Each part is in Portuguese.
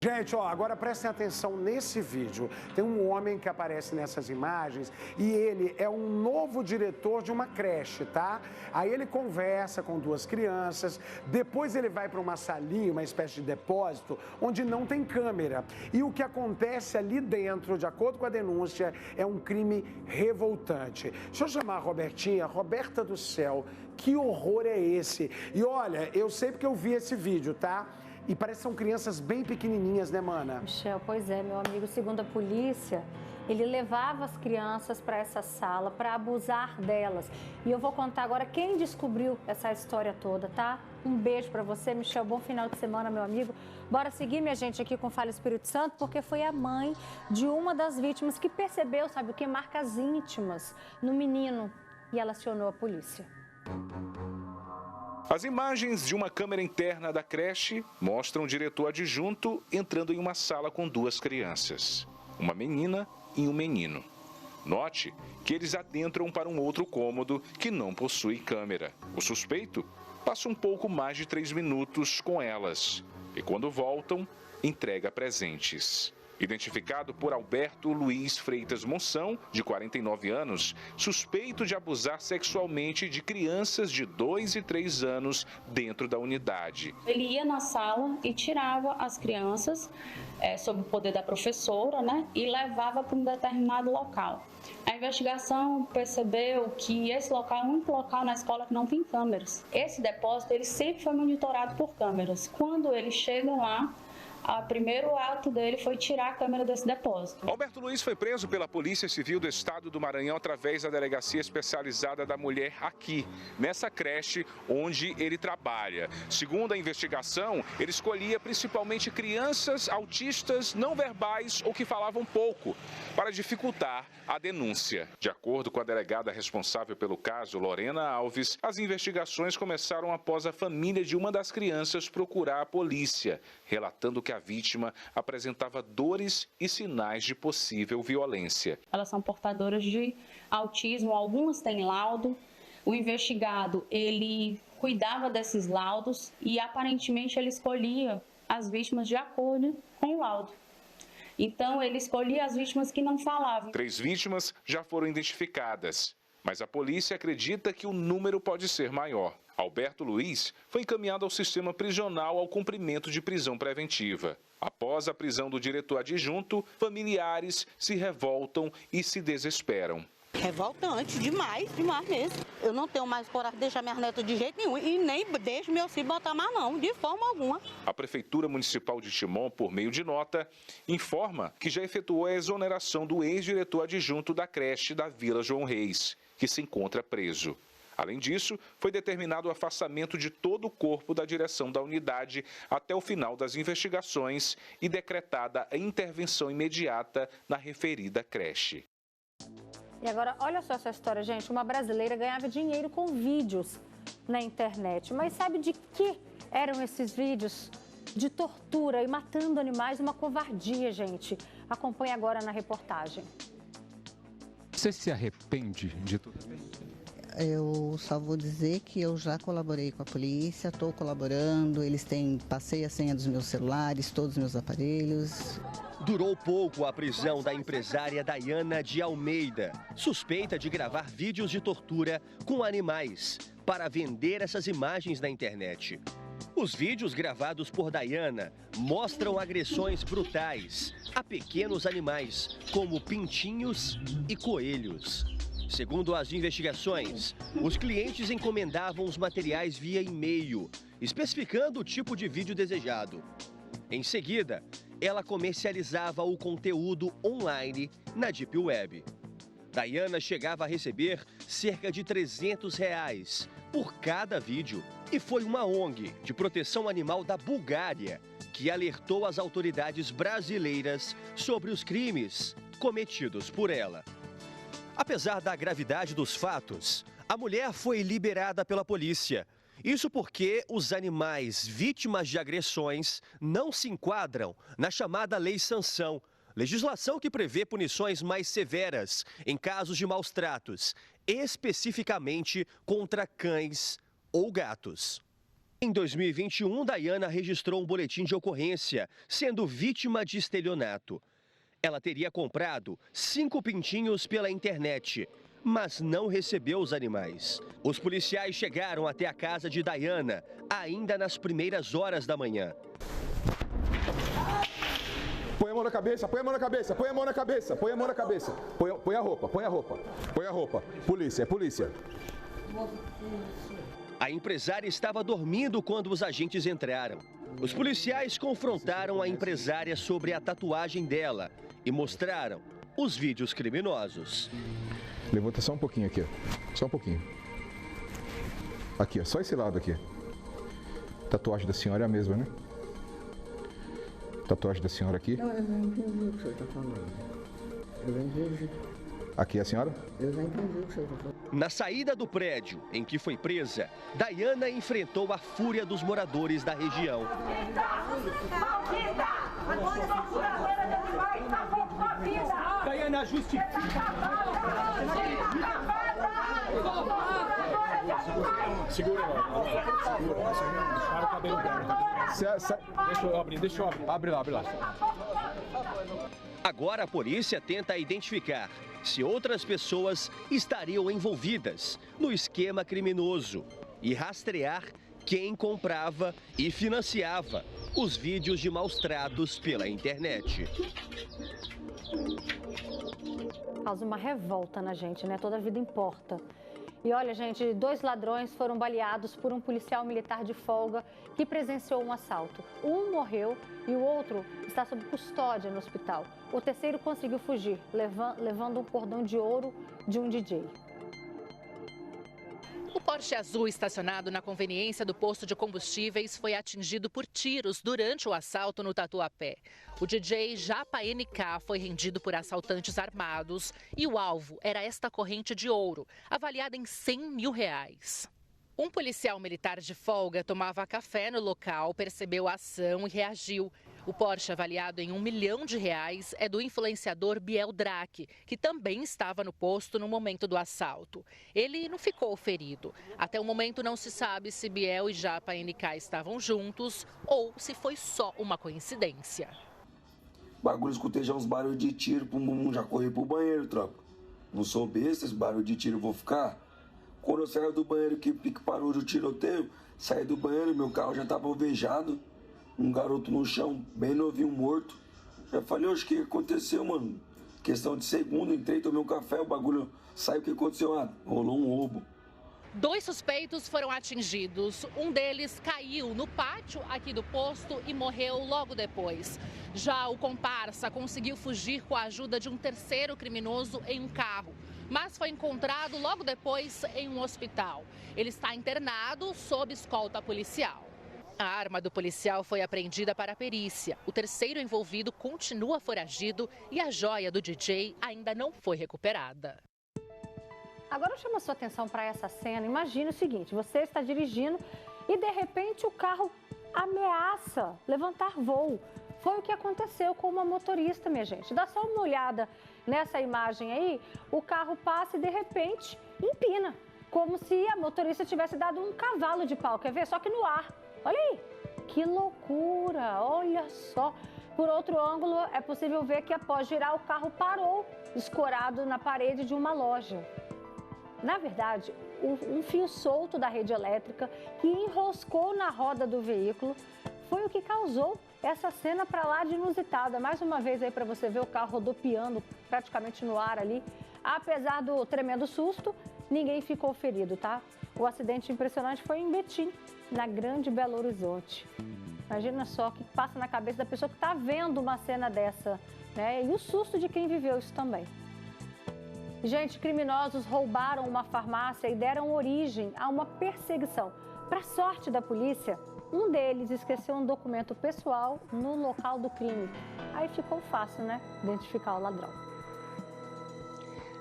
Gente, ó, agora prestem atenção nesse vídeo. Tem um homem que aparece nessas imagens e ele é um novo diretor de uma creche, tá? Aí ele conversa com duas crianças, depois ele vai para uma salinha, uma espécie de depósito, onde não tem câmera. E o que acontece ali dentro, de acordo com a denúncia, é um crime revoltante. Deixa eu chamar a Robertinha. Roberta do céu, que horror é esse? E olha, eu sei porque eu vi esse vídeo, tá? E parece que são crianças bem pequenininhas, né, mana? Michel, pois é, meu amigo, segundo a polícia, ele levava as crianças para essa sala para abusar delas. E eu vou contar agora quem descobriu essa história toda, tá? Um beijo para você, Michel, bom final de semana, meu amigo. Bora seguir, minha gente, aqui com Fala Espírito Santo, porque foi a mãe de uma das vítimas que percebeu, sabe o que? Marcas íntimas no menino e ela acionou a polícia. As imagens de uma câmera interna da creche mostram o diretor adjunto entrando em uma sala com duas crianças, uma menina e um menino. Note que eles adentram para um outro cômodo que não possui câmera. O suspeito passa um pouco mais de 3 minutos com elas e, quando voltam, entrega presentes. Identificado por Alberto Luiz Freitas Monção, de 49 anos, suspeito de abusar sexualmente de crianças de 2 e 3 anos dentro da unidade. Ele ia na sala e tirava as crianças, sob o poder da professora, né, e levava para um determinado local. A investigação percebeu que esse local é o único local na escola que não tem câmeras. Esse depósito ele sempre foi monitorado por câmeras. Quando eles chegam lá, o primeiro ato dele foi tirar a câmera desse depósito. Alberto Luiz foi preso pela Polícia Civil do Estado do Maranhão através da Delegacia Especializada da Mulher aqui, nessa creche onde ele trabalha. Segundo a investigação, ele escolhia principalmente crianças autistas não verbais ou que falavam pouco, para dificultar a denúncia. De acordo com a delegada responsável pelo caso, Lorena Alves, as investigações começaram após a família de uma das crianças procurar a polícia, relatando que a vítima apresentava dores e sinais de possível violência. Elas são portadoras de autismo, algumas têm laudo. O investigado, ele cuidava desses laudos e aparentemente ele escolhia as vítimas de acordo com o laudo. Então ele escolhia as vítimas que não falavam. 3 vítimas já foram identificadas, mas a polícia acredita que o número pode ser maior. Alberto Luiz foi encaminhado ao sistema prisional ao cumprimento de prisão preventiva. Após a prisão do diretor adjunto, familiares se revoltam e se desesperam. Revoltante, demais mesmo. Eu não tenho mais coragem de deixar minhas netas de jeito nenhum e nem deixo meu filho botar mais não, de forma alguma. A Prefeitura Municipal de Timon, por meio de nota, informa que já efetuou a exoneração do ex-diretor adjunto da creche da Vila João Reis, que se encontra preso. Além disso, foi determinado o afastamento de todo o corpo da direção da unidade até o final das investigações e decretada a intervenção imediata na referida creche. E agora, olha só essa história, gente. Uma brasileira ganhava dinheiro com vídeos na internet. Mas sabe de que eram esses vídeos? De tortura e matando animais, uma covardia, gente. Acompanhe agora na reportagem. Você se arrepende de tudo? Eu só vou dizer que eu já colaborei com a polícia, estou colaborando, passei a senha dos meus celulares, todos os meus aparelhos. Durou pouco a prisão da empresária Dayana de Almeida, suspeita de gravar vídeos de tortura com animais para vender essas imagens na internet. Os vídeos gravados por Dayana mostram agressões brutais a pequenos animais, como pintinhos e coelhos. Segundo as investigações, os clientes encomendavam os materiais via e-mail, especificando o tipo de vídeo desejado. Em seguida, ela comercializava o conteúdo online na Deep Web. Dayana chegava a receber cerca de R$300 por cada vídeo. E foi uma ONG de proteção animal da Bulgária que alertou as autoridades brasileiras sobre os crimes cometidos por ela. Apesar da gravidade dos fatos, a mulher foi liberada pela polícia. Isso porque os animais vítimas de agressões não se enquadram na chamada Lei Sanção, legislação que prevê punições mais severas em casos de maus tratos, especificamente contra cães ou gatos. Em 2021, Dayana registrou um boletim de ocorrência, sendo vítima de estelionato. Ela teria comprado 5 pintinhos pela internet, mas não recebeu os animais. Os policiais chegaram até a casa de Dayana, ainda nas primeiras horas da manhã. Põe a mão na cabeça, põe a mão na cabeça, põe a mão na cabeça, põe a mão na cabeça. Põe a roupa, põe a roupa, põe a roupa. Polícia, é polícia. A empresária estava dormindo quando os agentes entraram. Os policiais confrontaram a empresária sobre a tatuagem dela e mostraram os vídeos criminosos. Levanta só um pouquinho aqui, só um pouquinho. Aqui, ó, só esse lado aqui. Tatuagem da senhora é a mesma, né? Tatuagem da senhora aqui. Não, eu já entendi o que o senhor está falando. Eu já entendi. Aqui é a senhora? Eu já entendi o que o senhor está falando. Na saída do prédio em que foi presa, Dayana enfrentou a fúria dos moradores da região. Dayana, justifica! Segura, para o cabelo dela. Deixa eu abrir. Abre lá. Agora a polícia tenta identificar se outras pessoas estariam envolvidas no esquema criminoso e rastrear quem comprava e financiava os vídeos de maus-tratos pela internet. Causa uma revolta na gente, né? Toda vida importa. E olha, gente, 2 ladrões foram baleados por um policial militar de folga que presenciou um assalto. Um morreu e o outro está sob custódia no hospital. O terceiro conseguiu fugir, levando um cordão de ouro de um DJ. O Porsche azul estacionado na conveniência do posto de combustíveis foi atingido por tiros durante o assalto no Tatuapé. O DJ Japa NK foi rendido por assaltantes armados e o alvo era esta corrente de ouro, avaliada em R$100 mil. Um policial militar de folga tomava café no local, percebeu a ação e reagiu. O Porsche, avaliado em R$1 milhão, é do influenciador Biel Drake, que também estava no posto no momento do assalto. Ele não ficou ferido. Até o momento não se sabe se Biel e Japa NK estavam juntos ou se foi só uma coincidência. Bagulho, escutei já uns barulhos de tiro, já corri pro banheiro, tropa. Não sou besta, esse barulho de tiro eu vou ficar. Quando eu saio do banheiro que parou o tiroteio, saí do banheiro, meu carro já tava alvejado. Um garoto no chão, bem novinho, morto. Já falei, oxe, o que aconteceu, mano? Questão de segundo, entrei, tomei um café, o bagulho saiu, o que aconteceu? Ah, rolou um roubo. 2 suspeitos foram atingidos. Um deles caiu no pátio aqui do posto e morreu logo depois. Já o comparsa conseguiu fugir com a ajuda de um terceiro criminoso em um carro, mas foi encontrado logo depois em um hospital. Ele está internado sob escolta policial. A arma do policial foi apreendida para a perícia. O terceiro envolvido continua foragido e a joia do DJ ainda não foi recuperada. Agora eu chamo a sua atenção para essa cena. Imagine o seguinte, você está dirigindo e de repente o carro ameaça levantar voo. Foi o que aconteceu com uma motorista, minha gente. Dá só uma olhada nessa imagem aí, o carro passa e de repente empina, como se a motorista tivesse dado um cavalo de pau, quer ver? Só que no ar. Olha aí, que loucura, olha só. Por outro ângulo, é possível ver que após girar, o carro parou, escorado na parede de uma loja. Na verdade, um fio solto da rede elétrica que enroscou na roda do veículo foi o que causou essa cena para lá de inusitada. Mais uma vez aí para você ver o carro rodopiando praticamente no ar ali. Apesar do tremendo susto, ninguém ficou ferido, tá? O acidente impressionante foi em Betim, na Grande Belo Horizonte. Imagina só o que passa na cabeça da pessoa que está vendo uma cena dessa, né? E o susto de quem viveu isso também. Gente, criminosos roubaram uma farmácia e deram origem a uma perseguição. Para sorte da polícia, um deles esqueceu um documento pessoal no local do crime. Aí ficou fácil, né? Identificar o ladrão.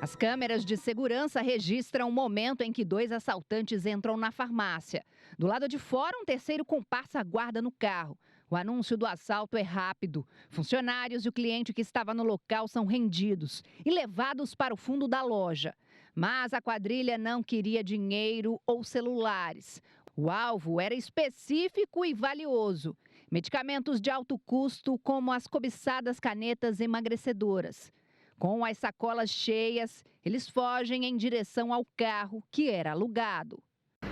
As câmeras de segurança registram o momento em que 2 assaltantes entram na farmácia. Do lado de fora, um terceiro comparsa aguarda no carro. O anúncio do assalto é rápido. Funcionários e o cliente que estava no local são rendidos e levados para o fundo da loja. Mas a quadrilha não queria dinheiro ou celulares. O alvo era específico e valioso. Medicamentos de alto custo, como as cobiçadas canetas emagrecedoras. Com as sacolas cheias, eles fogem em direção ao carro que era alugado.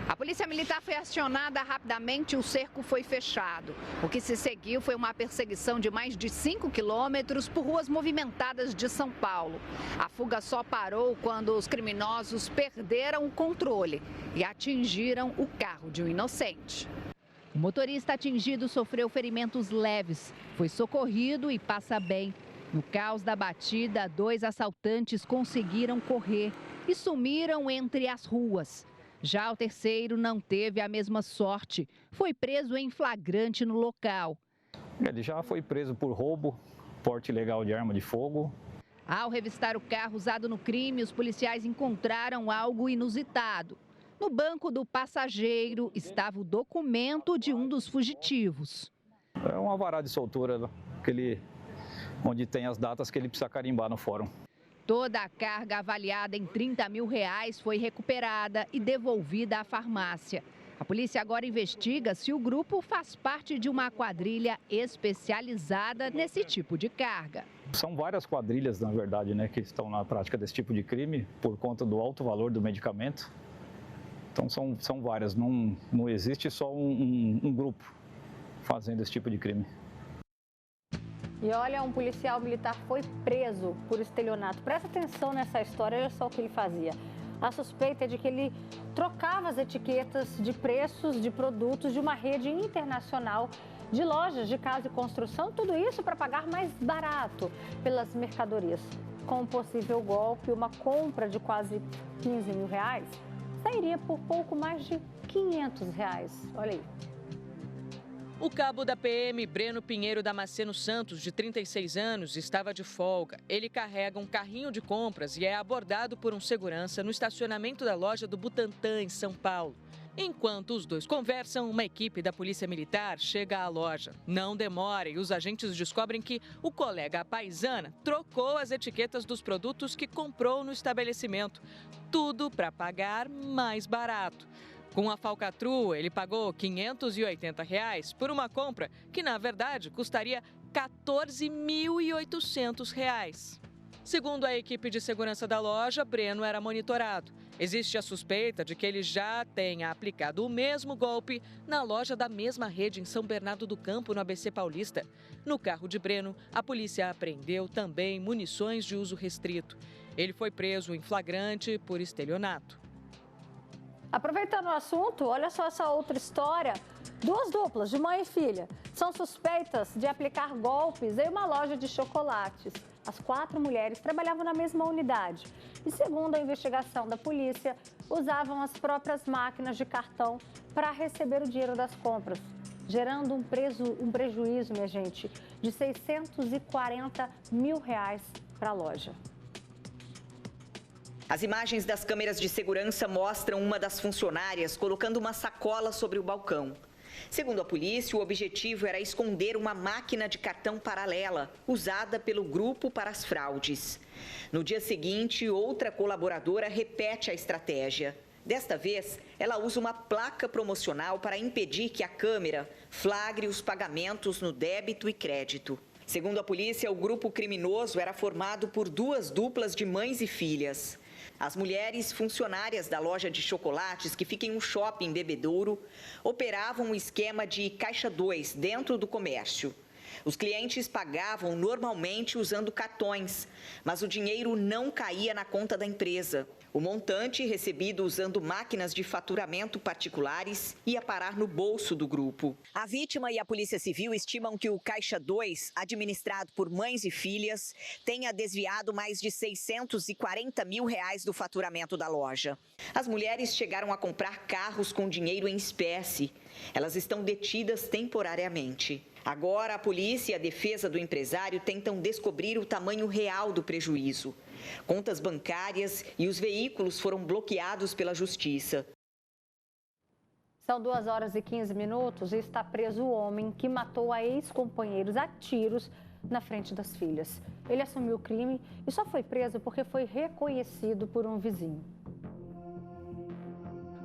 A polícia militar foi acionada rapidamente e o cerco foi fechado. O que se seguiu foi uma perseguição de mais de 5 quilômetros por ruas movimentadas de São Paulo. A fuga só parou quando os criminosos perderam o controle e atingiram o carro de um inocente. O motorista atingido sofreu ferimentos leves, foi socorrido e passa bem. No caos da batida, 2 assaltantes conseguiram correr e sumiram entre as ruas. Já o terceiro não teve a mesma sorte. Foi preso em flagrante no local. Ele já foi preso por roubo, porte ilegal de arma de fogo. Ao revistar o carro usado no crime, os policiais encontraram algo inusitado. No banco do passageiro estava o documento de um dos fugitivos. É uma vara de soltura, onde tem as datas que ele precisa carimbar no fórum. Toda a carga avaliada em R$30 mil foi recuperada e devolvida à farmácia. A polícia agora investiga se o grupo faz parte de uma quadrilha especializada nesse tipo de carga. São várias quadrilhas, na verdade, que estão na prática desse tipo de crime por conta do alto valor do medicamento. Então são várias, não existe só um grupo fazendo esse tipo de crime. E olha, um policial militar foi preso por estelionato. Presta atenção nessa história, olha só o que ele fazia. A suspeita é de que ele trocava as etiquetas de preços de produtos de uma rede internacional de lojas de casa e construção, tudo isso para pagar mais barato pelas mercadorias. Com um possível golpe, uma compra de quase R$15 mil sairia por pouco mais de R$500. Olha aí. O cabo da PM, Breno Pinheiro Damasceno Santos, de 36 anos, estava de folga. Ele carrega um carrinho de compras e é abordado por um segurança no estacionamento da loja do Butantã, em São Paulo. Enquanto os dois conversam, uma equipe da Polícia Militar chega à loja. Não demora e os agentes descobrem que o colega paisana trocou as etiquetas dos produtos que comprou no estabelecimento. Tudo para pagar mais barato. Com a falcatrua, ele pagou R$ 580 por uma compra que, na verdade, custaria R$ 14.800. Segundo a equipe de segurança da loja, Breno era monitorado. Existe a suspeita de que ele já tenha aplicado o mesmo golpe na loja da mesma rede em São Bernardo do Campo, no ABC Paulista. No carro de Breno, a polícia apreendeu também munições de uso restrito. Ele foi preso em flagrante por estelionato. Aproveitando o assunto, olha só essa outra história. 2 duplas, de mãe e filha, são suspeitas de aplicar golpes em uma loja de chocolates. As 4 mulheres trabalhavam na mesma unidade e, segundo a investigação da polícia, usavam as próprias máquinas de cartão para receber o dinheiro das compras, gerando um prejuízo, minha gente, de R$640 mil para a loja. As imagens das câmeras de segurança mostram uma das funcionárias colocando uma sacola sobre o balcão. Segundo a polícia, o objetivo era esconder uma máquina de cartão paralela usada pelo grupo para as fraudes. No dia seguinte, outra colaboradora repete a estratégia. Desta vez, ela usa uma placa promocional para impedir que a câmera flagre os pagamentos no débito e crédito. Segundo a polícia, o grupo criminoso era formado por 2 duplas de mães e filhas. As mulheres funcionárias da loja de chocolates, que fica em um shopping em Bebedouro, operavam um esquema de caixa 2 dentro do comércio. Os clientes pagavam normalmente usando cartões, mas o dinheiro não caía na conta da empresa. O montante, recebido usando máquinas de faturamento particulares, ia parar no bolso do grupo. A vítima e a Polícia Civil estimam que o Caixa 2, administrado por mães e filhas, tenha desviado mais de R$640 mil do faturamento da loja. As mulheres chegaram a comprar carros com dinheiro em espécie. Elas estão detidas temporariamente. Agora, a polícia e a defesa do empresário tentam descobrir o tamanho real do prejuízo. Contas bancárias e os veículos foram bloqueados pela justiça. São 2h15 e está preso o homem que matou a ex-companheiros a tiros na frente das filhas. Ele assumiu o crime e só foi preso porque foi reconhecido por um vizinho.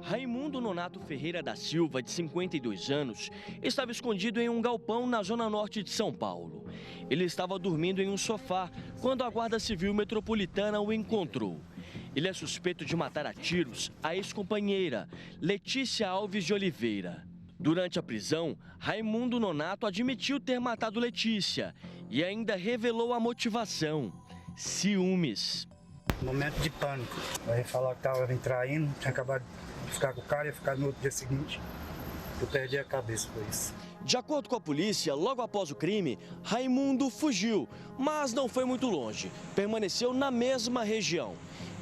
Raimundo Nonato Ferreira da Silva, de 52 anos, estava escondido em um galpão na zona norte de São Paulo. Ele estava dormindo em um sofá quando a Guarda Civil Metropolitana o encontrou. Ele é suspeito de matar a tiros a ex-companheira, Letícia Alves de Oliveira. Durante a prisão, Raimundo Nonato admitiu ter matado Letícia e ainda revelou a motivação: ciúmes. Momento de pânico. Aí falar que estava me traindo, tinha acabado de ficar com o cara, ia ficar no outro dia seguinte. Eu perdi a cabeça por isso. De acordo com a polícia, logo após o crime, Raimundo fugiu, mas não foi muito longe. Permaneceu na mesma região.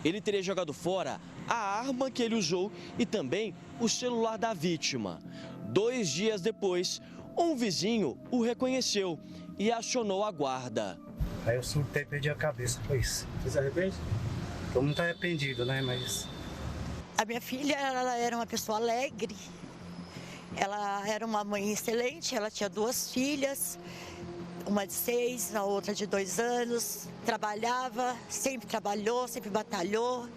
Ele teria jogado fora a arma que ele usou e também o celular da vítima. 2 dias depois, um vizinho o reconheceu e acionou a guarda. Aí eu surtei e perdi a cabeça, foi isso. Você se arrepende? Tô muito arrependido, né, mas... A minha filha, ela era uma pessoa alegre, ela era uma mãe excelente, ela tinha 2 filhas, uma de 6, a outra de 2 anos, trabalhava, sempre trabalhou, sempre batalhou.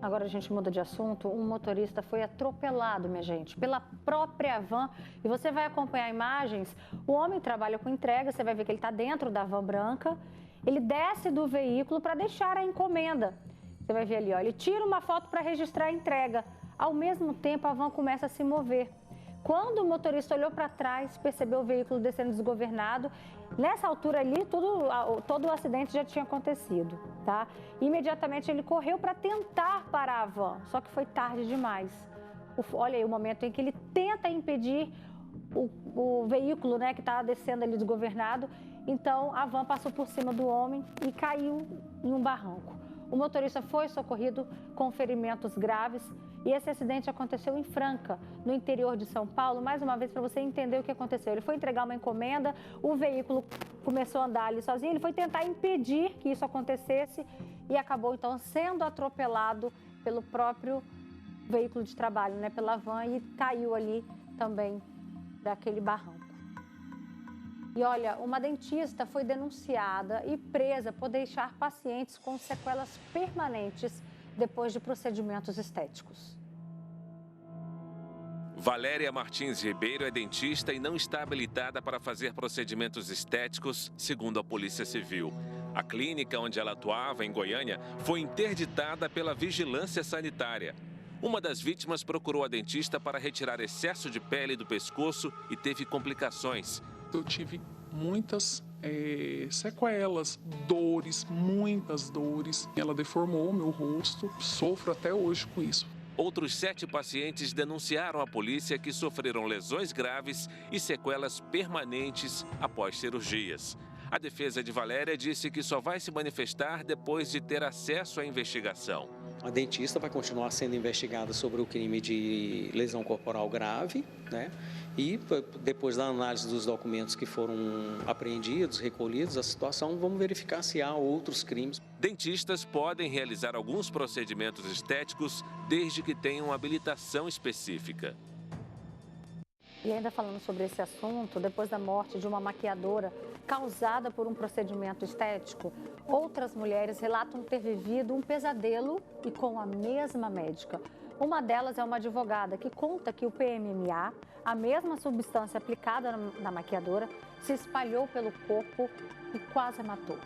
Agora a gente muda de assunto. Um motorista foi atropelado, minha gente, pela própria van. E você vai acompanhar imagens. O homem trabalha com entrega, você vai ver que ele está dentro da van branca. Ele desce do veículo para deixar a encomenda. Você vai ver ali, ó, ele tira uma foto para registrar a entrega. Ao mesmo tempo, a van começa a se mover. Quando o motorista olhou para trás, percebeu o veículo descendo desgovernado. Nessa altura ali, todo o acidente já tinha acontecido, tá? Imediatamente ele correu para tentar parar a van, só que foi tarde demais. Olha aí o momento em que ele tenta impedir o veículo, né, que está descendo ali desgovernado. Então a van passou por cima do homem e caiu em um barranco. O motorista foi socorrido com ferimentos graves. E esse acidente aconteceu em Franca, no interior de São Paulo. Mais uma vez, para você entender o que aconteceu. Ele foi entregar uma encomenda, o veículo começou a andar ali sozinho. Ele foi tentar impedir que isso acontecesse e acabou, então, sendo atropelado pelo próprio veículo de trabalho, né, pela van, e caiu ali também daquele barranco. E olha, uma dentista foi denunciada e presa por deixar pacientes com sequelas permanentes depois de procedimentos estéticos. Valéria Martins Ribeiro é dentista e não está habilitada para fazer procedimentos estéticos, segundo a Polícia Civil. A clínica onde ela atuava, em Goiânia, foi interditada pela Vigilância Sanitária. Uma das vítimas procurou a dentista para retirar excesso de pele do pescoço e teve complicações. Eu tive muitas sequelas, dores, muitas dores. Ela deformou o meu rosto, sofro até hoje com isso. Outros 7 pacientes denunciaram à polícia que sofreram lesões graves e sequelas permanentes após cirurgias. A defesa de Valéria disse que só vai se manifestar depois de ter acesso à investigação. A dentista vai continuar sendo investigada sobre o crime de lesão corporal grave, né? E depois da análise dos documentos que foram apreendidos, recolhidos, a situação, vamos verificar se há outros crimes. Dentistas podem realizar alguns procedimentos estéticos desde que tenham habilitação específica. E ainda falando sobre esse assunto, depois da morte de uma maquiadora causada por um procedimento estético, outras mulheres relatam ter vivido um pesadelo e com a mesma médica. Uma delas é uma advogada que conta que o PMMA, a mesma substância aplicada na maquiadora, se espalhou pelo corpo e quase a matou.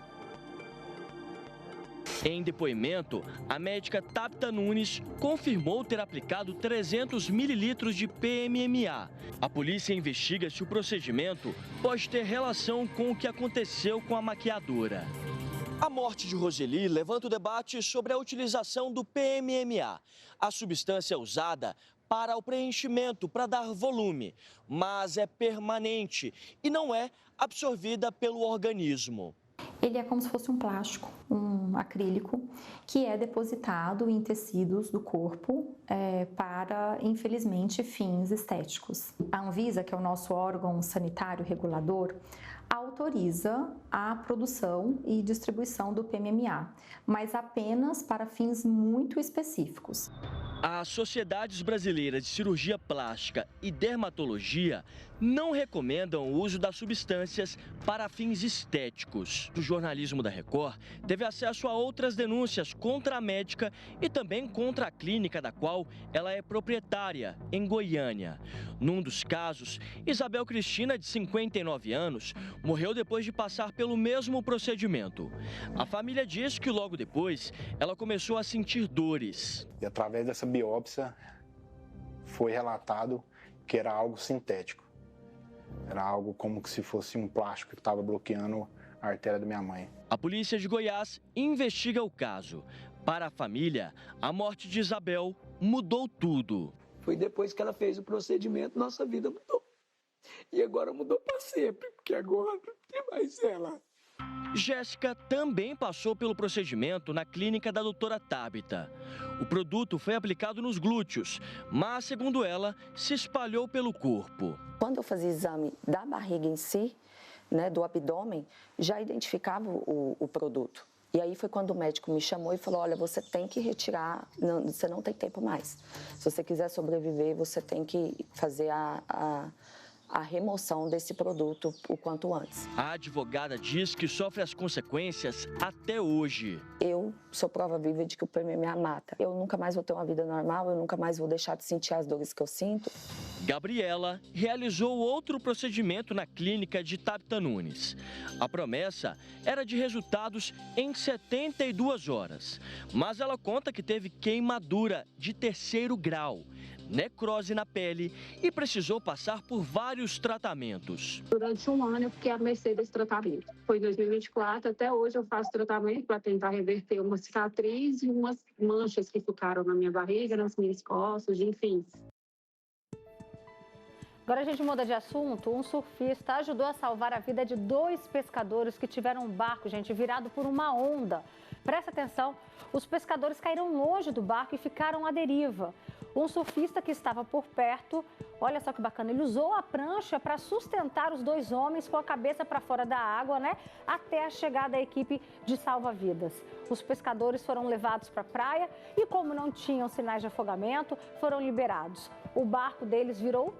Em depoimento, a médica Tabita Nunes confirmou ter aplicado 300 mililitros de PMMA. A polícia investiga se o procedimento pode ter relação com o que aconteceu com a maquiadora. A morte de Roseli levanta o debate sobre a utilização do PMMA, a substância usada para o preenchimento, para dar volume, mas é permanente e não é absorvida pelo organismo. Ele é como se fosse um plástico, um acrílico, que é depositado em tecidos do corpo para, infelizmente, fins estéticos. A Anvisa, que é o nosso órgão sanitário regulador, autoriza a produção e distribuição do PMMA, mas apenas para fins muito específicos. As sociedades brasileiras de cirurgia plástica e dermatologia não recomendam o uso das substâncias para fins estéticos. O jornalismo da Record teve acesso a outras denúncias contra a médica e também contra a clínica da qual ela é proprietária, em Goiânia. Num dos casos, Isabel Cristina, de 59 anos, morreu depois de passar pelo mesmo procedimento. A família diz que logo depois ela começou a sentir dores. E através dessa biópsia foi relatado que era algo sintético. Era algo como se fosse um plástico que estava bloqueando a artéria da minha mãe. A polícia de Goiás investiga o caso. Para a família, a morte de Isabel mudou tudo. Foi depois que ela fez o procedimento, nossa vida mudou. E agora mudou para sempre, porque agora não tem mais ela. Jéssica também passou pelo procedimento na clínica da doutora Tabita. O produto foi aplicado nos glúteos, mas, segundo ela, se espalhou pelo corpo. Quando eu fazia exame da barriga em si, né, do abdômen, já identificava o produto. E aí foi quando o médico me chamou e falou, olha, você tem que retirar, você não tem tempo mais. Se você quiser sobreviver, você tem que fazer a remoção desse produto o quanto antes. A advogada diz que sofre as consequências até hoje. Eu sou prova viva de que o PMMA mata. Eu nunca mais vou ter uma vida normal, eu nunca mais vou deixar de sentir as dores que eu sinto. Gabriela realizou outro procedimento na clínica de Tabita Nunes. A promessa era de resultados em 72 horas, mas ela conta que teve queimadura de 3º grau, necrose na pele e precisou passar por vários tratamentos. Durante um ano eu fiquei à mercê desse tratamento. Foi em 2024, até hoje eu faço tratamento para tentar reverter uma cicatriz e umas manchas que ficaram na minha barriga, nas minhas costas, enfim. Agora a gente muda de assunto. Um surfista ajudou a salvar a vida de 2 pescadores que tiveram um barco, gente, virado por uma onda. Presta atenção, os pescadores caíram longe do barco e ficaram à deriva. Um surfista que estava por perto, olha só que bacana, ele usou a prancha para sustentar os 2 homens com a cabeça para fora da água, né? Até a chegada da equipe de salva-vidas. Os pescadores foram levados para a praia e, como não tinham sinais de afogamento, foram liberados. O barco deles virou,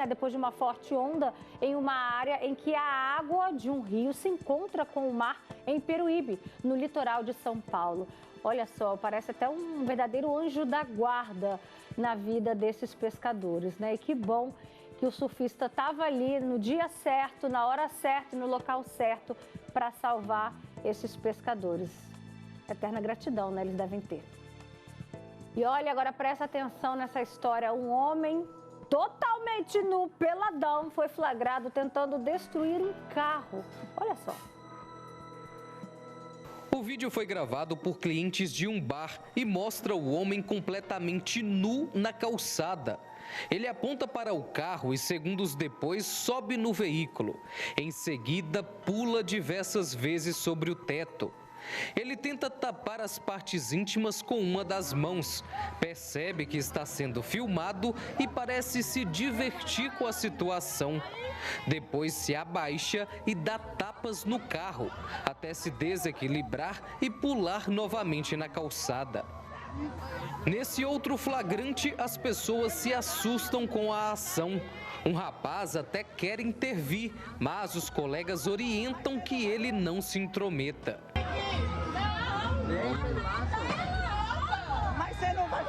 depois de uma forte onda, em uma área em que a água de um rio se encontra com o mar em Peruíbe, no litoral de São Paulo. Olha só, parece até um verdadeiro anjo da guarda na vida desses pescadores, né? E que bom que o surfista estava ali no dia certo, na hora certa, no local certo para salvar esses pescadores. Eterna gratidão, né? Eles devem ter. E olha, agora presta atenção nessa história. Um homem totalmente nu, peladão, foi flagrado tentando destruir um carro. Olha só. O vídeo foi gravado por clientes de um bar e mostra o homem completamente nu na calçada. Ele aponta para o carro e, segundos depois, sobe no veículo. Em seguida, pula diversas vezes sobre o teto. Ele tenta tapar as partes íntimas com uma das mãos. Percebe que está sendo filmado e parece se divertir com a situação. Depois se abaixa e dá tapas no carro, até se desequilibrar e pular novamente na calçada. Nesse outro flagrante, as pessoas se assustam com a ação. Um rapaz até quer intervir, mas os colegas orientam que ele não se intrometa. Mas você não vai...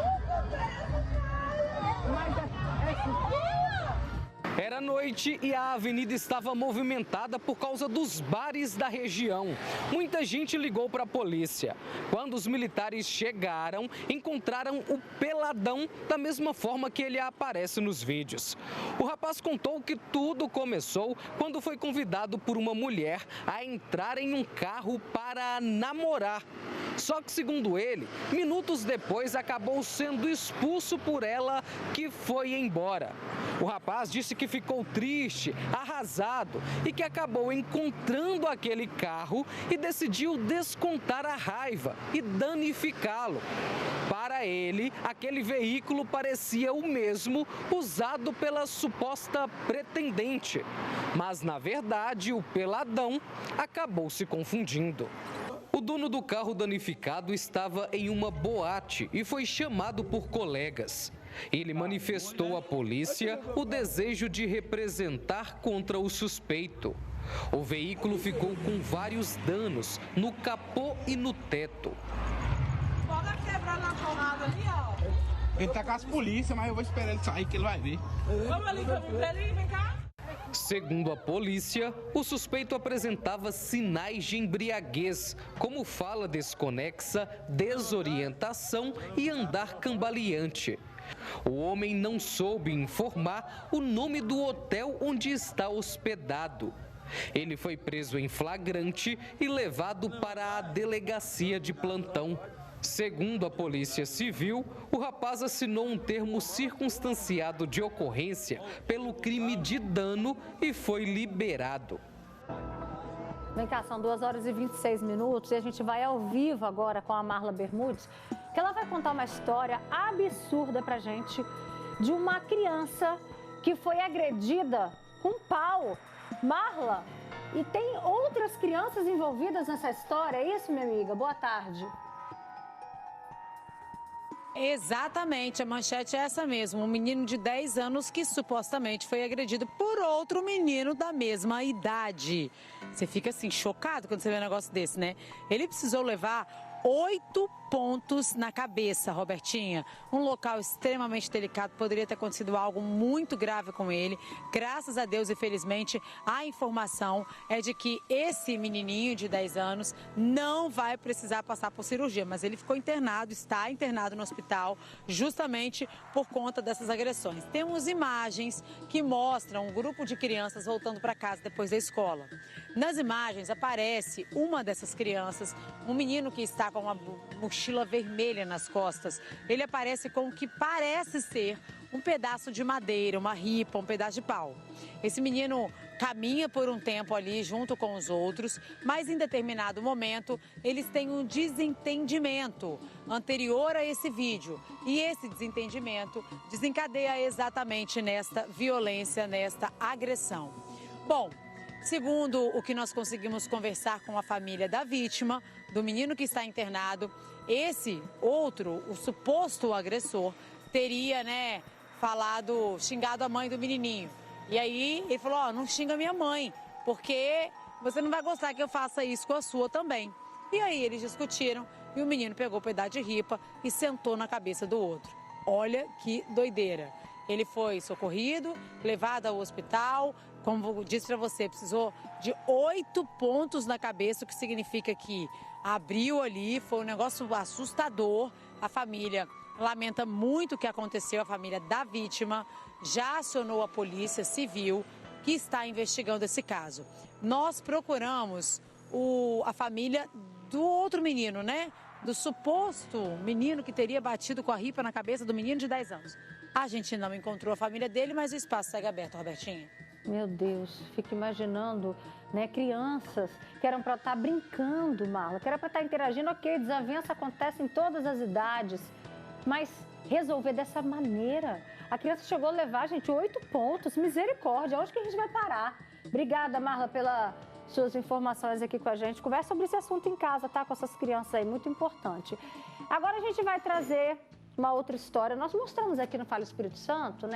Era noite e a avenida estava movimentada por causa dos bares da região. Muita gente ligou para a polícia. Quando os militares chegaram, encontraram o peladão da mesma forma que ele aparece nos vídeos. O rapaz contou que tudo começou quando foi convidado por uma mulher a entrar em um carro para namorar. Só que, segundo ele, minutos depois acabou sendo expulso por ela, que foi embora. O rapaz disse que ficou triste, arrasado e que acabou encontrando aquele carro e decidiu descontar a raiva e danificá-lo. Para ele, aquele veículo parecia o mesmo usado pela suposta pretendente. Mas, na verdade, o peladão acabou se confundindo. O dono do carro danificado estava em uma boate e foi chamado por colegas. Ele manifestou à polícia o desejo de representar contra o suspeito. O veículo ficou com vários danos no capô e no teto. Pode quebrar na porrada ali, ó. Ele tá com as polícias, mas eu vou esperar ele sair que ele vai ver. Vamos ali, vem cá. Segundo a polícia, o suspeito apresentava sinais de embriaguez, como fala desconexa, desorientação e andar cambaleante. O homem não soube informar o nome do hotel onde está hospedado. Ele foi preso em flagrante e levado para a delegacia de plantão. Segundo a Polícia Civil, o rapaz assinou um termo circunstanciado de ocorrência pelo crime de dano e foi liberado. Vem cá, são 2h26 e a gente vai ao vivo agora com a Marla Bermudes, que ela vai contar uma história absurda pra gente de uma criança que foi agredida com pau. Marla, e tem outras crianças envolvidas nessa história, é isso, minha amiga? Boa tarde. Exatamente, a manchete é essa mesmo. Um menino de 10 anos que supostamente foi agredido por outro menino da mesma idade. Você fica assim, chocado quando você vê um negócio desse, né? Ele precisou levar 8 pontos na cabeça, Robertinha. Um local extremamente delicado, poderia ter acontecido algo muito grave com ele. Graças a Deus e felizmente, a informação é de que esse menininho de 10 anos não vai precisar passar por cirurgia, mas ele ficou internado, está internado no hospital, justamente por conta dessas agressões. Temos imagens que mostram um grupo de crianças voltando para casa depois da escola. Nas imagens aparece uma dessas crianças, um menino que está com uma mochila vermelha nas costas. Ele aparece com o que parece ser um pedaço de madeira, uma ripa, um pedaço de pau. Esse menino caminha por um tempo ali junto com os outros, mas em determinado momento eles têm um desentendimento anterior a esse vídeo. E esse desentendimento desencadeia exatamente nesta violência, nesta agressão. Bom, segundo o que nós conseguimos conversar com a família da vítima, do menino que está internado, esse outro, o suposto agressor, teria, xingado a mãe do menininho. E aí ele falou, não xinga minha mãe, porque você não vai gostar que eu faça isso com a sua também. E aí eles discutiram e o menino pegou o pedaço de ripa e sentou na cabeça do outro. Olha que doideira. Ele foi socorrido, levado ao hospital, como disse para você, precisou de 8 pontos na cabeça, o que significa que abriu ali, foi um negócio assustador. A família lamenta muito o que aconteceu, a família da vítima já acionou a Polícia Civil, que está investigando esse caso. Nós procuramos a família do outro menino, do suposto menino que teria batido com a ripa na cabeça do menino de 10 anos. A gente não encontrou a família dele, mas o espaço segue aberto, Robertinha. Meu Deus, fico imaginando, crianças que eram para estar brincando, Marla, que era para estar interagindo, ok, desavença acontece em todas as idades, mas resolver dessa maneira. A criança chegou a levar, gente, 8 pontos, misericórdia, onde que a gente vai parar? Obrigada, Marla, pelas suas informações aqui com a gente. Conversa sobre esse assunto em casa, tá? Com essas crianças aí, muito importante. Agora a gente vai trazer uma outra história. Nós mostramos aqui no Fala Espírito Santo,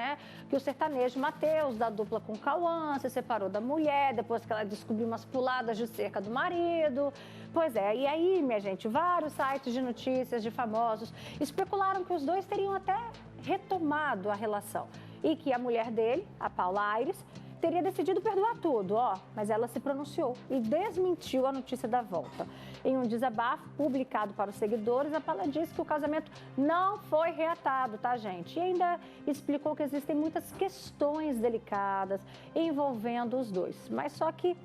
que o sertanejo Matheus, da dupla com Cauã, se separou da mulher, depois que ela descobriu umas puladas de cerca do marido. Pois é, e aí, minha gente, vários sites de notícias de famosos especularam que os dois teriam até retomado a relação e que a mulher dele, a Paula Aires, teria decidido perdoar tudo, mas ela se pronunciou e desmentiu a notícia da volta. Em um desabafo publicado para os seguidores, a Paula disse que o casamento não foi reatado, tá, gente? E ainda explicou que existem muitas questões delicadas envolvendo os dois. Mas só que,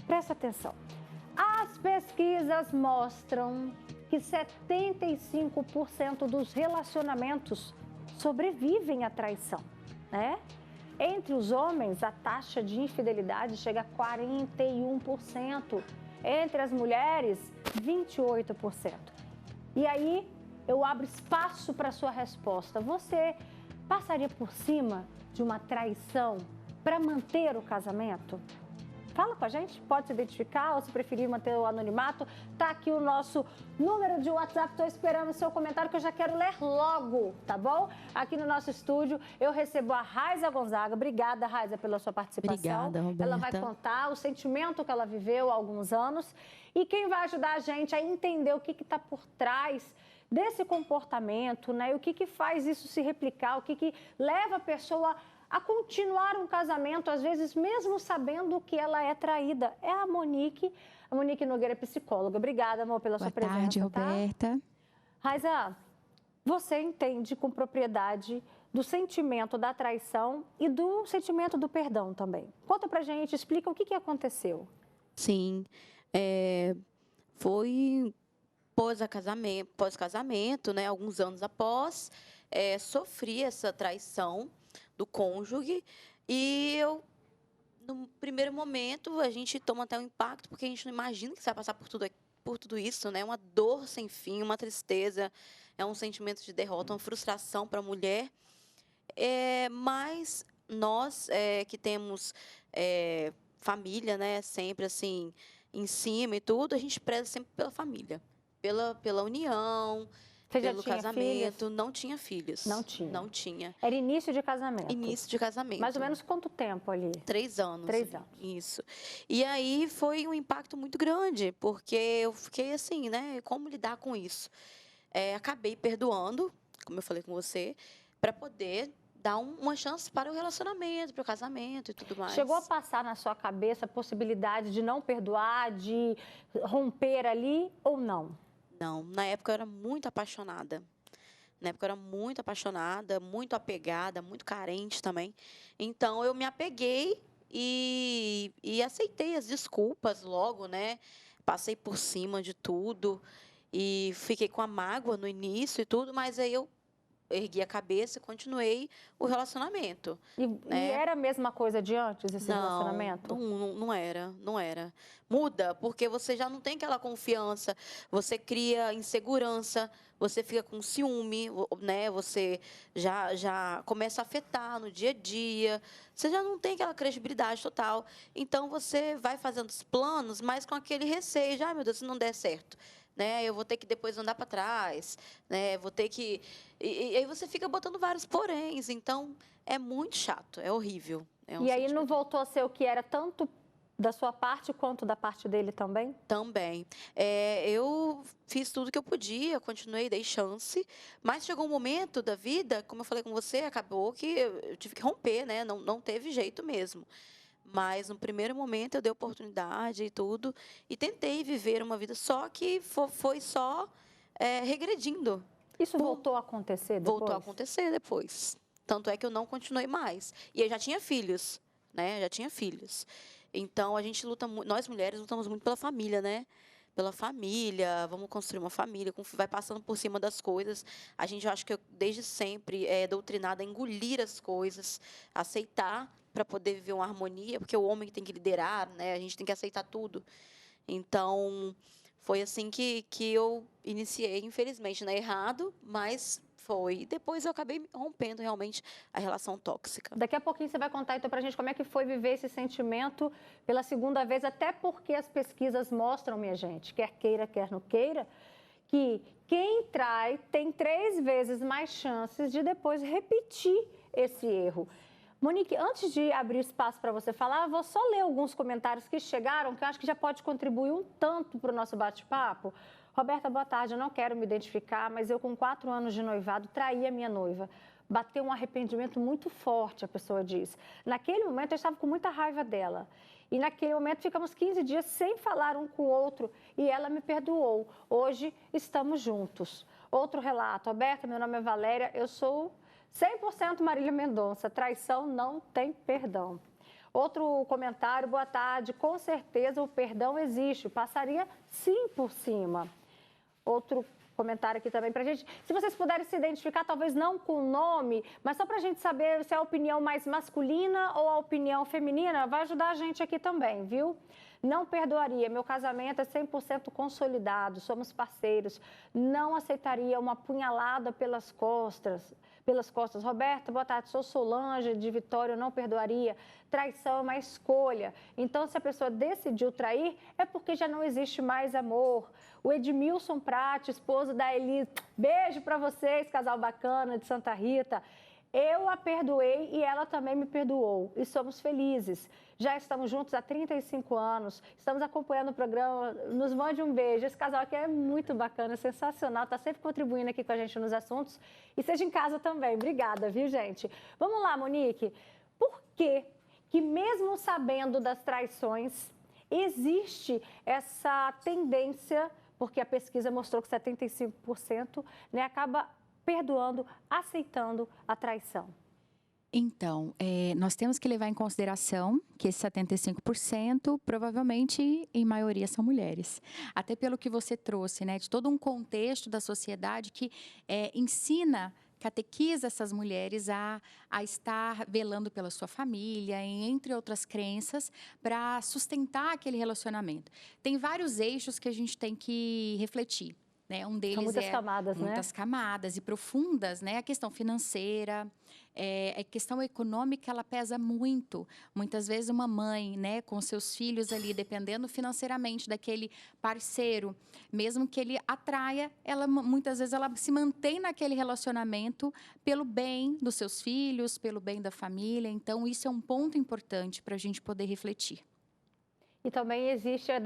presta atenção, as pesquisas mostram que 75% dos relacionamentos sobrevivem à traição, né? Entre os homens, a taxa de infidelidade chega a 41%. Entre as mulheres, 28%. E aí, eu abro espaço para a sua resposta. Você passaria por cima de uma traição para manter o casamento? Fala com a gente, pode se identificar ou se preferir manter o anonimato. Tá aqui o nosso número de WhatsApp, estou esperando o seu comentário que eu já quero ler logo, tá bom? Aqui no nosso estúdio eu recebo a Raiza Gonzaga. Obrigada, Raiza, pela sua participação. Obrigada, Roberta. Ela vai contar o sentimento que ela viveu há alguns anos e quem vai ajudar a gente a entender o que está por trás desse comportamento, né? E o que faz isso se replicar, o que leva a pessoa a continuar um casamento, às vezes mesmo sabendo que ela é traída. É a Monique Nogueira, psicóloga. Obrigada, amor, pela sua presença. Boa tarde, Roberta. Tá? Raiza, você entende com propriedade do sentimento da traição e do sentimento do perdão também. Conta pra gente, explica o que aconteceu. Sim, foi pós-casamento, né, alguns anos após, sofri essa traição do cônjuge e eu, no primeiro momento, a gente toma até um impacto, porque a gente não imagina que você vai passar por tudo isso, né? Uma dor sem fim, uma tristeza, é um sentimento de derrota, uma frustração para a mulher. Mas nós que temos família, né, sempre assim, em cima e tudo, a gente preza sempre pela família, pela união, Você já pelo tinha casamento. filhos? Não tinha filhos. Não tinha? Não tinha. Era início de casamento? Início de casamento. Mais ou menos quanto tempo ali? 3 anos. 3 anos. Isso. E aí foi um impacto muito grande, porque eu fiquei assim, né? Como lidar com isso? Acabei perdoando, como eu falei com você, para poder dar uma chance para o relacionamento, para o casamento e tudo mais. Chegou a passar na sua cabeça a possibilidade de não perdoar, de romper ali ou não? Não, na época eu era muito apaixonada. Muito apegada, muito carente também. Então, eu me apeguei e aceitei as desculpas logo, né? Passei por cima de tudo e fiquei com a mágoa no início e tudo, mas aí eu ergui a cabeça e continuei o relacionamento. E era a mesma coisa de antes, esse relacionamento? Não era. Muda, porque você já não tem aquela confiança, você cria insegurança, você fica com ciúme, né? Você já começa a afetar no dia a dia, você já não tem aquela credibilidade total. Então, você vai fazendo os planos, mas com aquele receio, de, meu Deus, se não der certo, né? Eu vou ter que depois andar para trás, né? Vou ter que... E aí você fica botando vários poréns, então é muito chato, é horrível. E aí não voltou a ser o que era tanto da sua parte quanto da parte dele também? Também. Eu fiz tudo que eu podia, continuei, dei chance, mas chegou um momento da vida, como eu falei com você, acabou que eu tive que romper, né? Não teve jeito mesmo. Mas no primeiro momento eu dei oportunidade e tudo, e tentei viver uma vida, só que foi só regredindo. Isso voltou a acontecer depois? Voltou a acontecer depois. Tanto é que eu não continuei mais. E eu já tinha filhos, né? Então, a gente luta, nós mulheres lutamos muito pela família, né? Pela família, vamos construir uma família, vai passando por cima das coisas. A gente, eu acho que desde sempre é doutrinada a engolir as coisas, aceitar para poder viver uma harmonia, porque o homem tem que liderar, né? A gente tem que aceitar tudo. Então, foi assim que eu iniciei, infelizmente, né? Errado, mas foi. Depois eu acabei rompendo realmente a relação tóxica. Daqui a pouquinho você vai contar então pra gente como é que foi viver esse sentimento pela segunda vez, até porque as pesquisas mostram, minha gente, quer queira, quer não queira, que quem trai tem 3 vezes mais chances de depois repetir esse erro. Monique, antes de abrir espaço para você falar, vou só ler alguns comentários que chegaram, que eu acho que já pode contribuir um tanto para o nosso bate-papo. Roberta, boa tarde. Eu não quero me identificar, mas eu com 4 anos de noivado traí a minha noiva. Bateu um arrependimento muito forte, a pessoa diz. Naquele momento eu estava com muita raiva dela. E naquele momento ficamos 15 dias sem falar um com o outro e ela me perdoou. Hoje estamos juntos. Outro relato. Roberta, meu nome é Valéria, eu sou 100% Marília Mendonça. Traição não tem perdão. Outro comentário, boa tarde. Com certeza o perdão existe. Passaria sim por cima. outro comentário aqui também pra gente. Se vocês puderem se identificar, talvez não com o nome, mas só pra gente saber se é a opinião mais masculina ou a opinião feminina, vai ajudar a gente aqui também, viu? Não perdoaria, meu casamento é 100% consolidado, somos parceiros. Não aceitaria uma punhalada pelas costas. Roberto, boa tarde, sou Solange de Vitória, eu não perdoaria. Traição é uma escolha. Então, se a pessoa decidiu trair, é porque já não existe mais amor. O Edmilson Prate, esposo da Eli, beijo para vocês, casal bacana de Santa Rita. Eu a perdoei e ela também me perdoou. E somos felizes. Já estamos juntos há 35 anos. Estamos acompanhando o programa. Nos mande um beijo. Esse casal aqui é muito bacana, sensacional. Está sempre contribuindo aqui com a gente nos assuntos. E seja em casa também. Obrigada, viu, gente? Vamos lá, Monique. Por que mesmo sabendo das traições, existe essa tendência, porque a pesquisa mostrou que 75%, né, acaba perdoando, aceitando a traição? Então, nós temos que levar em consideração que esses 75%, provavelmente, em maioria, são mulheres. Até pelo que você trouxe, né, de todo um contexto da sociedade que ensina, catequiza essas mulheres a estar velando pela sua família, entre outras crenças, para sustentar aquele relacionamento. Tem vários eixos que a gente tem que refletir. Né? Um deles são muitas camadas, muitas camadas e profundas, né? A questão financeira, a questão econômica, ela pesa muito. Muitas vezes uma mãe, né, com seus filhos ali, dependendo financeiramente daquele parceiro, mesmo que ele atraia, muitas vezes ela se mantém naquele relacionamento pelo bem dos seus filhos, pelo bem da família. Então, isso é um ponto importante para a gente poder refletir. E também existe a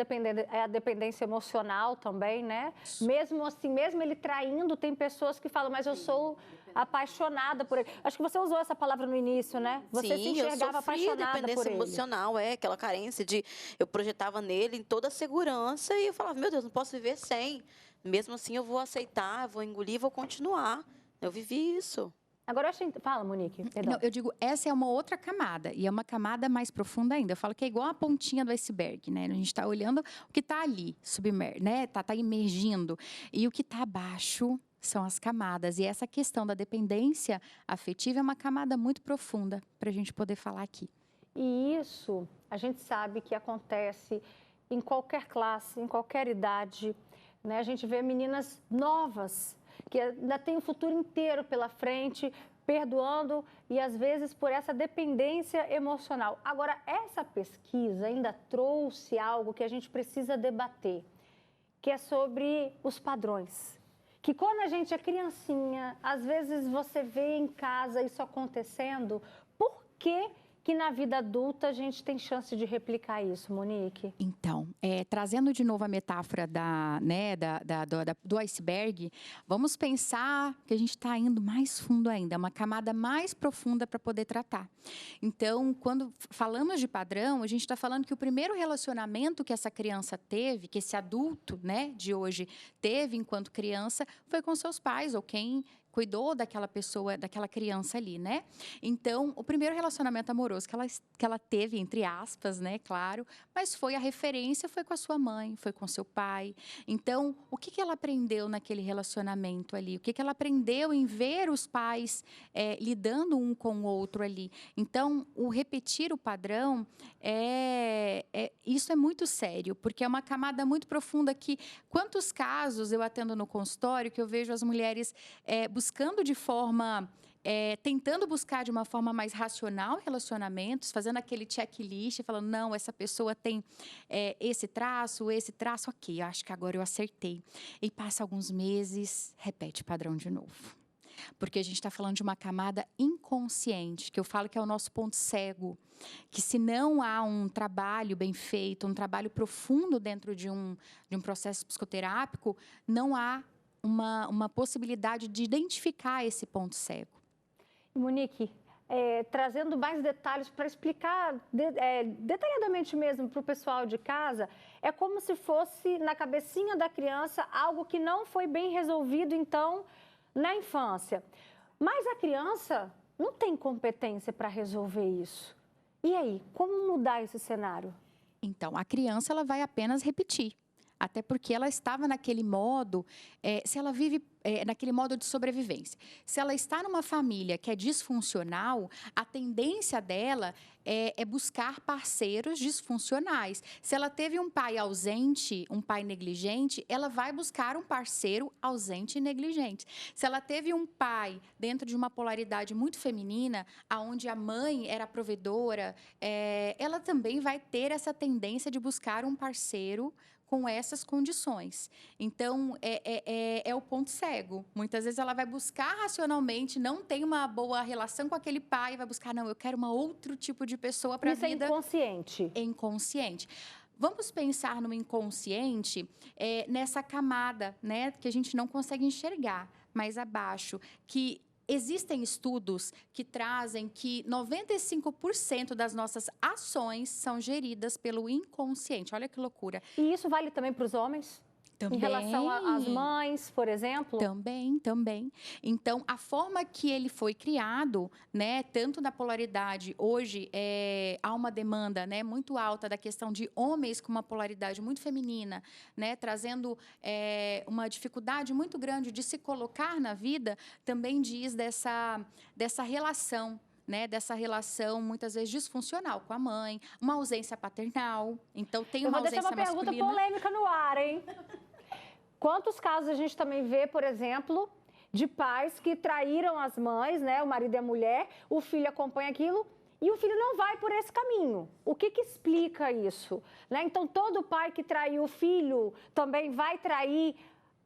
dependência emocional também, né? Mesmo assim, mesmo ele traindo, tem pessoas que falam, mas eu sou apaixonada por ele. Acho que você usou essa palavra no início, né? Você se enxergava apaixonada por ele. Dependência emocional, aquela carência de... Eu projetava nele em toda a segurança e eu falava, meu Deus, não posso viver sem. Mesmo assim, eu vou aceitar, vou engolir, vou continuar. Eu vivi isso. Agora, fala, Monique. Não, eu digo, essa é uma outra camada, e é uma camada mais profunda ainda. Eu falo que é igual a pontinha do iceberg, né? A gente está olhando o que está ali, né? Tá imergindo. E o que está abaixo são as camadas. E essa questão da dependência afetiva é uma camada muito profunda para a gente poder falar aqui. E isso, a gente sabe que acontece em qualquer classe, em qualquer idade, né? A gente vê meninas novas, que ainda tem o futuro inteiro pela frente, perdoando e, às vezes, por essa dependência emocional. Agora, essa pesquisa ainda trouxe algo que a gente precisa debater, que é sobre os padrões. Que quando a gente é criancinha, às vezes você vê em casa isso acontecendo, por que na vida adulta a gente tem chance de replicar isso, Monique? Então, trazendo de novo a metáfora do iceberg, vamos pensar que a gente está indo mais fundo ainda, uma camada mais profunda para poder tratar. Então, quando falamos de padrão, a gente está falando que o primeiro relacionamento que essa criança teve, que esse adulto, né, de hoje teve enquanto criança, foi com seus pais ou quem cuidou daquela pessoa, daquela criança ali, né? Então, o primeiro relacionamento amoroso que ela teve, entre aspas, né, claro, mas foi a referência, foi com a sua mãe, foi com seu pai. Então, o que ela aprendeu naquele relacionamento ali? O que ela aprendeu em ver os pais lidando um com o outro ali? Então, o repetir o padrão, isso é muito sério, porque é uma camada muito profunda que, quantos casos eu atendo no consultório que eu vejo as mulheres buscando de forma, tentando buscar de uma forma mais racional relacionamentos, fazendo aquele checklist, falando, não, essa pessoa tem esse traço, ok, acho que agora eu acertei. E passa alguns meses, repete o padrão de novo. Porque a gente está falando de uma camada inconsciente, que eu falo que é o nosso ponto cego, que se não há um trabalho bem feito, um trabalho profundo dentro de um processo psicoterápico, não há uma possibilidade de identificar esse ponto cego. Monique, trazendo mais detalhes para explicar detalhadamente mesmo para o pessoal de casa, é como se fosse na cabecinha da criança algo que não foi bem resolvido, então, na infância. Mas a criança não tem competência para resolver isso. E aí, como mudar esse cenário? Então, a criança ela vai apenas repetir. Até porque ela estava naquele modo, se ela vive naquele modo de sobrevivência. Se ela está numa família que é disfuncional, a tendência dela é buscar parceiros disfuncionais. Se ela teve um pai ausente, um pai negligente, ela vai buscar um parceiro ausente e negligente. Se ela teve um pai dentro de uma polaridade muito feminina, onde a mãe era provedora, ela também vai ter essa tendência de buscar um parceiro com essas condições. Então, é o ponto cego. Muitas vezes ela vai buscar racionalmente, não tem uma boa relação com aquele pai, vai buscar, não, eu quero um outro tipo de pessoa para a vida. Isso é inconsciente. É inconsciente. Vamos pensar no inconsciente nessa camada, né, que a gente não consegue enxergar mais abaixo, que existem estudos que trazem que 95% das nossas ações são geridas pelo inconsciente. Olha que loucura. E isso vale também para os homens? Também. Em relação às mães, por exemplo? Também. Então, a forma que ele foi criado, né, tanto na polaridade, hoje há uma demanda, né, muito alta da questão de homens com uma polaridade muito feminina, né, trazendo uma dificuldade muito grande de se colocar na vida, também diz dessa relação, né, dessa relação muitas vezes disfuncional com a mãe, uma ausência paternal. Então, tem uma ausência masculina. Eu vou deixar uma pergunta polêmica no ar, hein? Quantos casos a gente também vê, por exemplo, de pais que traíram as mães, né, o marido e a mulher, o filho acompanha aquilo e o filho não vai por esse caminho. O que explica isso? Né? Então, todo pai que traiu o filho também vai trair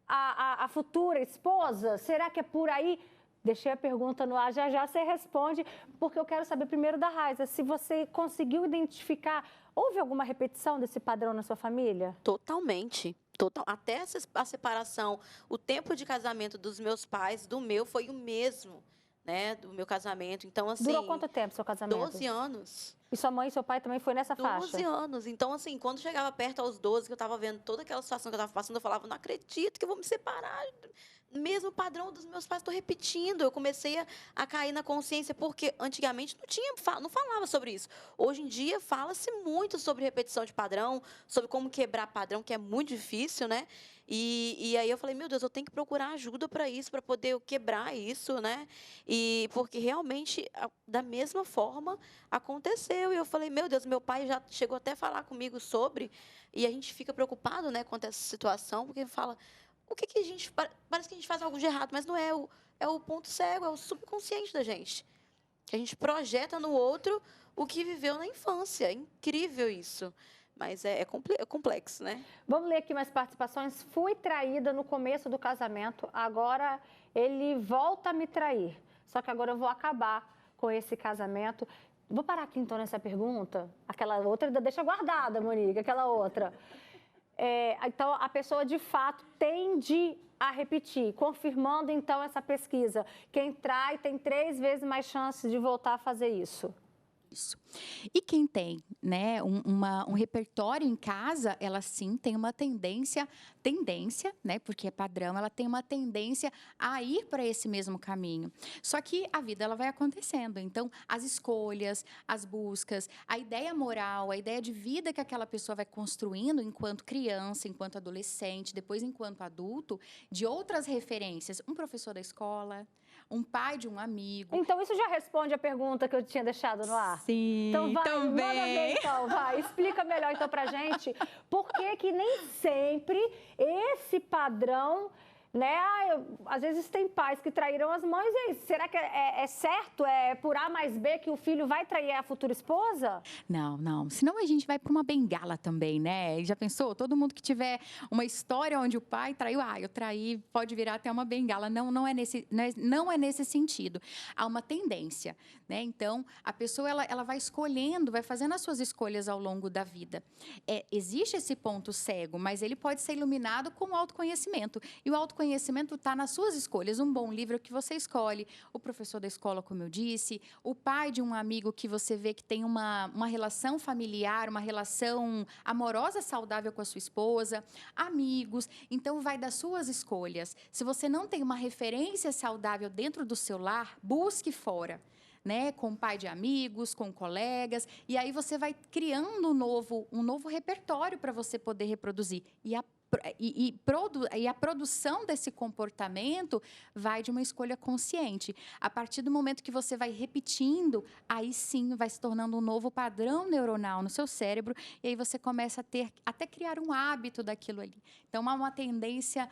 a futura esposa? Será que é por aí? Deixei a pergunta no ar, já você responde, porque eu quero saber primeiro da Raiza, se você conseguiu identificar, houve alguma repetição desse padrão na sua família? Totalmente. Até a separação, o tempo de casamento dos meus pais, do meu, foi o mesmo, né, do meu casamento. Então, assim... Durou quanto tempo seu casamento? 12 anos. E sua mãe e seu pai também foi nessa faixa? 12 anos. Então, assim, quando chegava perto aos 12, que eu estava vendo toda aquela situação que eu estava passando, eu falava, não acredito que eu vou me separar. Mesmo padrão dos meus pais, estou repetindo. Eu comecei a cair na consciência, porque antigamente não falava sobre isso. Hoje em dia, fala-se muito sobre repetição de padrão, sobre como quebrar padrão, que é muito difícil, né? E aí eu falei, meu Deus, eu tenho que procurar ajuda para isso, para poder quebrar isso, né? E porque realmente, da mesma forma, aconteceu. E eu falei, meu Deus, meu pai já chegou até a falar comigo sobre, e a gente fica preocupado, né, com essa situação, porque fala... O que a gente... Parece que a gente faz algo de errado, mas não é. É o ponto cego, é o subconsciente da gente. Que a gente projeta no outro o que viveu na infância. É incrível isso. Mas é complexo, né? Vamos ler aqui mais participações. Fui traída no começo do casamento, agora ele volta a me trair. Só que agora eu vou acabar com esse casamento. Vou parar aqui, então, nessa pergunta. Aquela outra, deixa guardada, Monique, aquela outra. Então, a pessoa, de fato, tende a repetir, confirmando, então, essa pesquisa. Quem trai tem 3 vezes mais chances de voltar a fazer isso. Isso. E quem tem, né, um repertório em casa, ela sim tem uma tendência, né, porque é padrão, ela tem uma tendência a ir para esse mesmo caminho. Só que a vida ela vai acontecendo, então as escolhas, as buscas, a ideia moral, a ideia de vida que aquela pessoa vai construindo enquanto criança, enquanto adolescente, depois enquanto adulto, de outras referências, um professor da escola, um pai de um amigo. Então, isso já responde a pergunta que eu tinha deixado no ar? Sim, então, vai, também. Manda ver, então, vai. Explica melhor, então, pra gente. Por que nem sempre esse padrão... Né? Às vezes tem pais que traíram as mães, e aí, será que é certo? É por A mais B que o filho vai trair a futura esposa? Não. Senão a gente vai para uma bengala também, né? Já pensou? Todo mundo que tiver uma história onde o pai traiu, eu traí, pode virar até uma bengala. Não é nesse sentido. Há uma tendência, né? Então, a pessoa ela vai escolhendo, vai fazendo as suas escolhas ao longo da vida. Existe esse ponto cego, mas ele pode ser iluminado com o autoconhecimento. E o autoconhecimento está nas suas escolhas. Um bom livro que você escolhe, o professor da escola, como eu disse, o pai de um amigo que você vê que tem uma relação familiar, uma relação amorosa saudável com a sua esposa, amigos. Então, vai das suas escolhas. Se você não tem uma referência saudável dentro do seu lar, busque fora. né, com o pai de amigos, com colegas, e aí você vai criando um novo repertório para você poder reproduzir. E a produção desse comportamento vai de uma escolha consciente. A partir do momento que você vai repetindo, aí sim vai se tornando um novo padrão neuronal no seu cérebro, e aí você começa a até criar um hábito daquilo ali. Então, uma tendência,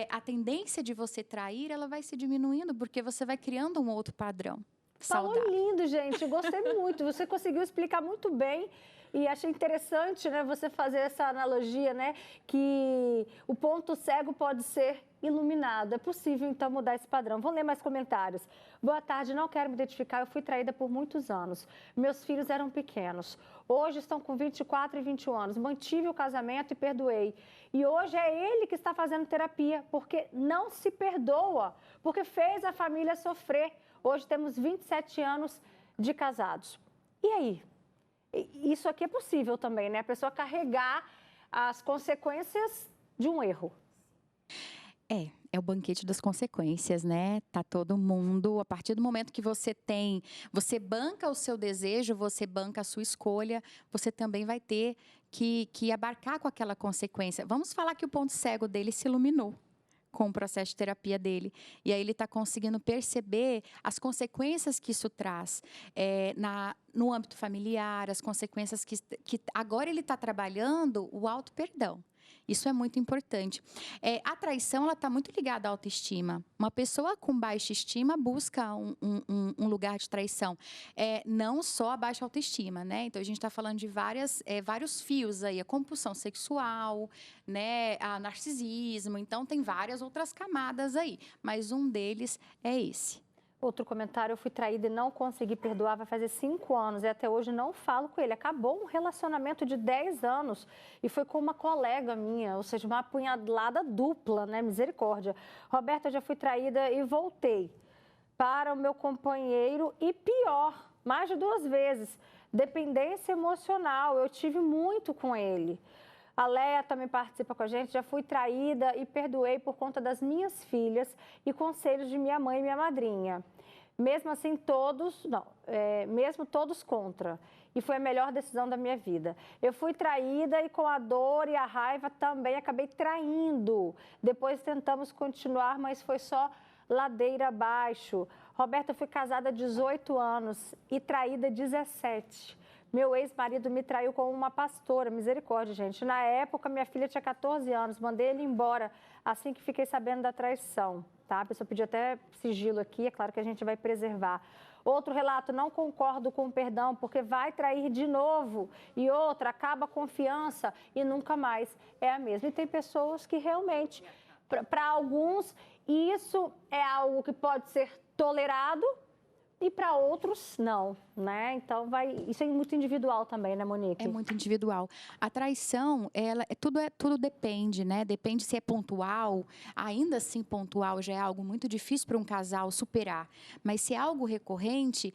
a tendência de você trair, ela vai se diminuindo, porque você vai criando um outro padrão saudável. Falou lindo, gente. Gostei muito. Você conseguiu explicar muito bem. E achei interessante, né, você fazer essa analogia, né, que o ponto cego pode ser iluminado. É possível, então, mudar esse padrão. Vou ler mais comentários. Boa tarde, não quero me identificar, eu fui traída por muitos anos. Meus filhos eram pequenos. Hoje estão com 24 e 21 anos. Mantive o casamento e perdoei. E hoje é ele que está fazendo terapia, porque não se perdoa, porque fez a família sofrer. Hoje temos 27 anos de casados. E aí? Isso aqui é possível também, né? A pessoa carregar as consequências de um erro. É o banquete das consequências, né? Tá todo mundo, a partir do momento que você banca o seu desejo, você banca a sua escolha, você também vai ter que abarcar com aquela consequência. Vamos falar que o ponto cego dele se iluminou com o processo de terapia dele. E aí ele está conseguindo perceber as consequências que isso traz no âmbito familiar, as consequências que agora ele está trabalhando o auto-perdão. Isso é muito importante. A traição, ela está muito ligada à autoestima. Uma pessoa com baixa estima busca um lugar de traição. Não só a baixa autoestima, né? Então, a gente está falando de vários fios aí. A compulsão sexual, né? A narcisismo. Então, tem várias outras camadas aí. Mas um deles é esse. Outro comentário, eu fui traída e não consegui perdoar, vai fazer 5 anos e até hoje não falo com ele. Acabou um relacionamento de 10 anos e foi com uma colega minha, ou seja, uma apunhalada dupla, né? Misericórdia. Roberta, eu já fui traída e voltei para o meu companheiro e pior, mais de 2 vezes, dependência emocional, eu tive muito com ele. A Léa também participa com a gente, já fui traída e perdoei por conta das minhas filhas e conselhos de minha mãe e minha madrinha. Mesmo assim, mesmo todos contra. E foi a melhor decisão da minha vida. Eu fui traída e com a dor e a raiva também acabei traindo. Depois tentamos continuar, mas foi só ladeira abaixo. Roberta, eu fui casada há 18 anos e traída 17. Meu ex-marido me traiu com uma pastora, misericórdia, gente. Na época, minha filha tinha 14 anos, mandei ele embora assim que fiquei sabendo da traição, tá? A pessoa pediu até sigilo aqui, é claro que a gente vai preservar. Outro relato, não concordo com o perdão, porque vai trair de novo. E outra, acaba a confiança e nunca mais é a mesma. E tem pessoas que realmente, para alguns, isso é algo que pode ser tolerado, e para outros, não, né? Então, isso é muito individual também, né, Monique? É muito individual. A traição, tudo depende, né? Depende se é pontual. Ainda assim, pontual já é algo muito difícil para um casal superar. Mas se é algo recorrente,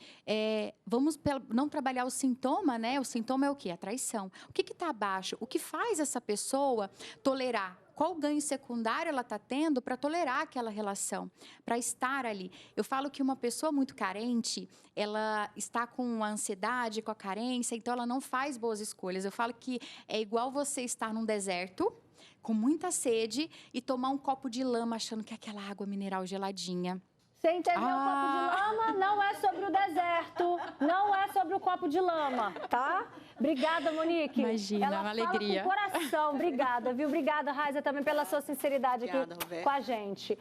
vamos não trabalhar o sintoma, né? O sintoma é o quê? A traição. O que está abaixo? O que faz essa pessoa tolerar? Qual ganho secundário ela está tendo para tolerar aquela relação, para estar ali? Eu falo que uma pessoa muito carente, ela está com a ansiedade, com a carência, então ela não faz boas escolhas. Eu falo que é igual você estar num deserto, com muita sede, e tomar um copo de lama achando que é aquela água mineral geladinha. Você entendeu? O copo de lama não é sobre o deserto, não é sobre o copo de lama, tá? Obrigada, Monique. Imagina, ela uma fala alegria. Com o coração, obrigada, viu? Obrigada, Raiza, também pela sua sinceridade aqui com a gente.